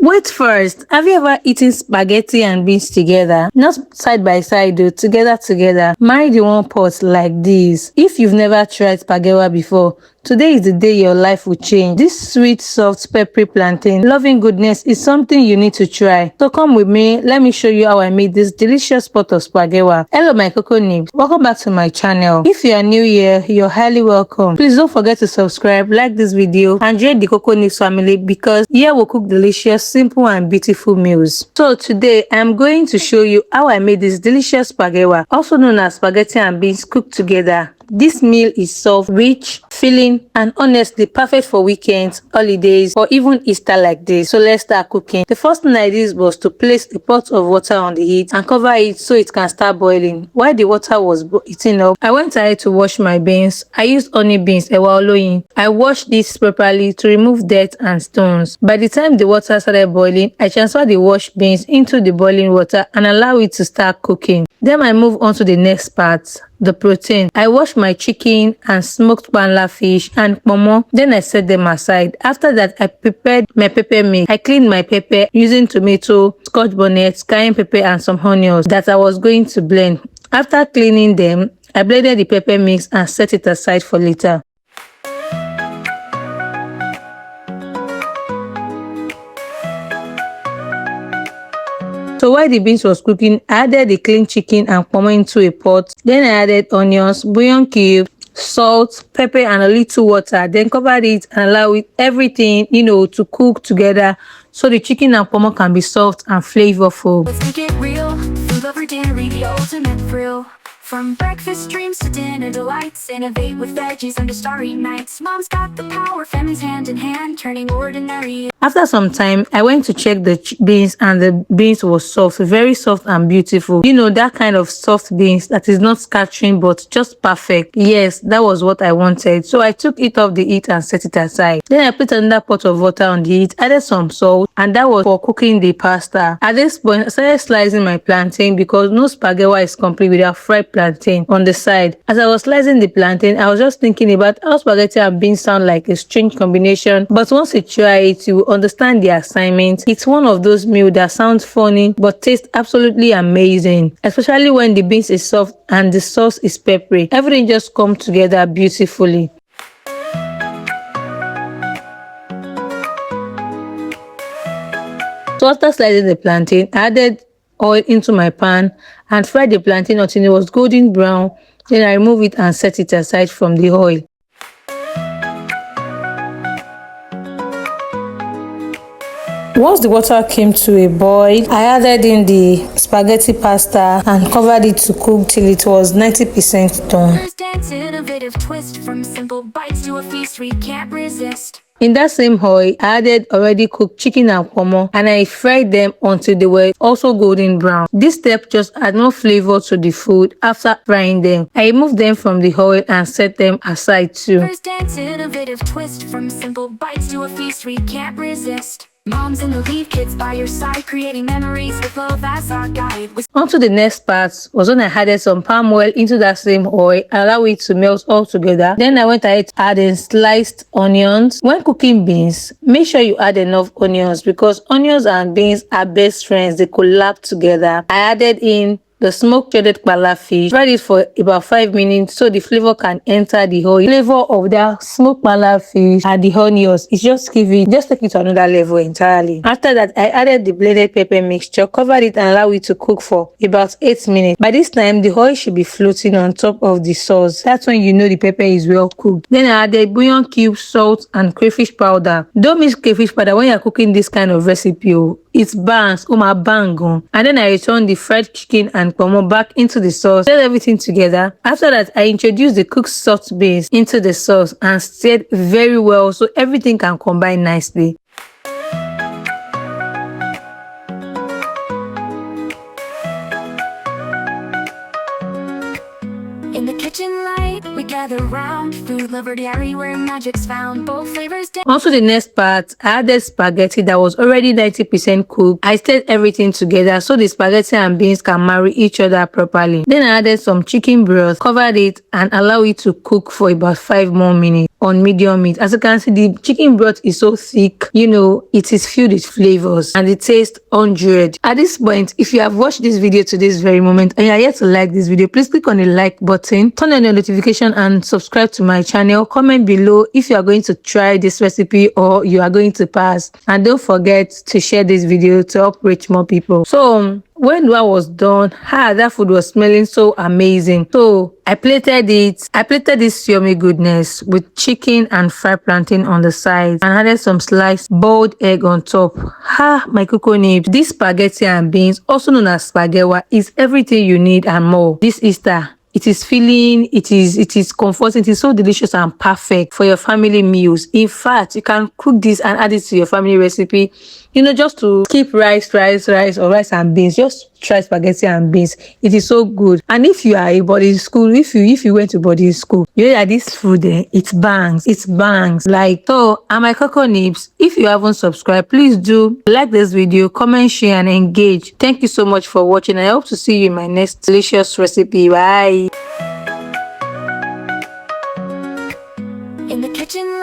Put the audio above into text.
Wait first, have you ever eaten spaghetti and beans together? Not side by side though, together. Marry the one pot like this. If you've never tried Spagewa before, today is the day your life will change. This sweet, soft, peppery plantain, loving goodness is something you need to try. So come with me, let me show you how I made this delicious pot of Spagewa. Hello my Cocoa Nibs, welcome back to my channel. If you are new here, you're highly welcome. Please don't forget to subscribe, like this video, and join the Cocoa Nibs family because here we'll cook delicious, simple and beautiful meals. So today I'm going to show you how I made this delicious Spagewa, also known as spaghetti and beans cooked together. This meal is soft, rich, filling, and honestly perfect for weekends, holidays, or even Easter like this. So let's start cooking. The first thing I did was to place a pot of water on the heat and cover it so it can start boiling. While the water was heating up, I went ahead to wash my beans. I used honey beans, Ewa Oloni. I washed this properly to remove dirt and stones. By the time the water started boiling, I transferred the washed beans into the boiling water and allow it to start cooking. Then I move on to the next part, the protein. I washed my chicken and smoked panla fish and Ponmo. Then I set them aside. After that, I prepared my pepper mix. I cleaned my pepper using tomato, scotch bonnet, cayenne pepper and some onions that I was going to blend. After cleaning them, I blended the pepper mix and set it aside for later. So while the beans was cooking, I added the clean chicken and Ponmo into a pot. Then I added onions, bouillon cube, salt, pepper and a little water. Then covered it and allow it everything, to cook together so the chicken and Ponmo can be soft and flavorful. Let's make it real. Food over dairy, the ultimate thrill. From breakfast dreams to dinner delights, innovate with veggies under starry nights. Mom's got the power, family's hand in hand, turning ordinary. After some time, I went to check the beans and the beans was soft, very soft and beautiful. That kind of soft beans that is not scattering but just perfect. Yes, that was what I wanted. So I took it off the heat and set it aside. Then I put another pot of water on the heat, added some salt, and that was for cooking the pasta. At this point, I started slicing my plantain because no Spagewa is complete without fried plantain on the side. As I was slicing the plantain, I was just thinking about how spaghetti and beans sound like a strange combination, but once you try it, you will understand the assignment. It's one of those meals that sounds funny but tastes absolutely amazing, especially when the beans is soft and the sauce is peppery. Everything just comes together beautifully. So after slicing the plantain, I added oil into my pan and fried the plantain until it was golden brown. Then I remove it and set it aside from the oil. Once the water came to a boil, I added in the spaghetti pasta and covered it to cook till it was 90% done. Dance, innovative twist, from simple bites to a feast we can't resist. In that same oil, I added already cooked chicken and Ponmo and I fried them until they were also golden brown. This step just adds more flavor to the food after frying them. I removed them from the oil and set them aside too. Dance, innovative twist, from simple bites to a feast we can't resist. Moms in the lead, kids by your side, creating memories with love as our guide. On to the next part was when I added some palm oil into that same oil and allow it to melt all together. Then I went ahead to add in sliced onions. When cooking beans, make sure you add enough onions because onions and beans are best friends. They collab together. I added in the smoked shredded panla fish. Fried it for about 5 minutes so the flavor can enter the oil. Flavor of that smoked panla fish and the onions is just take it to another level entirely. After that, I added the blended pepper mixture, covered it and allow it to cook for about 8 minutes. By this time, the oil should be floating on top of the sauce. That's when you know the pepper is well cooked. Then I added bouillon cubes, salt and crayfish powder. Don't mix crayfish powder when you're cooking this kind of recipe. It bangs, my bang. And then I returned the fried chicken and Ponmo back into the sauce, stirred everything together. After that, I introduced the cooked soft beans into the sauce and stirred very well so everything can combine nicely. In the kitchen light, we gather round, food lover diary where magic's found, both flavors. Also the next part, I added spaghetti that was already 90% cooked. I stirred everything together so the spaghetti and beans can marry each other properly. Then I added some chicken broth, covered it and allow it to cook for about 5 more minutes. on medium meat. As you can see, the chicken broth is so thick, you know, it is filled with flavors and it tastes 100. At this point, if you have watched this video to this very moment and you are yet to like this video, please click on the like button, turn on your notification and subscribe to my channel. Comment below if you are going to try this recipe or you are going to pass, and don't forget to share this video to help reach more people. So when Dua was done, that food was smelling so amazing. So I plated it. I plated this yummy goodness with chicken and fried plantain on the side and added some sliced boiled egg on top. My cocoa nibs. This spaghetti and beans, also known as Spagewa, is everything you need and more this Easter. It is filling, it is comforting, it is so delicious and perfect for your family meals. In fact, you can cook this and add it to your family recipe, you know, just to skip rice or rice and beans. Just try spaghetti and beans. It is so good. And if you are a boarding school, if you went to boarding school, you know that this food it bangs like. So, and my Cocoa Nibs, if you haven't subscribed, please do like this video, comment, share and engage. Thank you so much for watching. I hope to see you in my next delicious recipe. Bye. In the kitchen.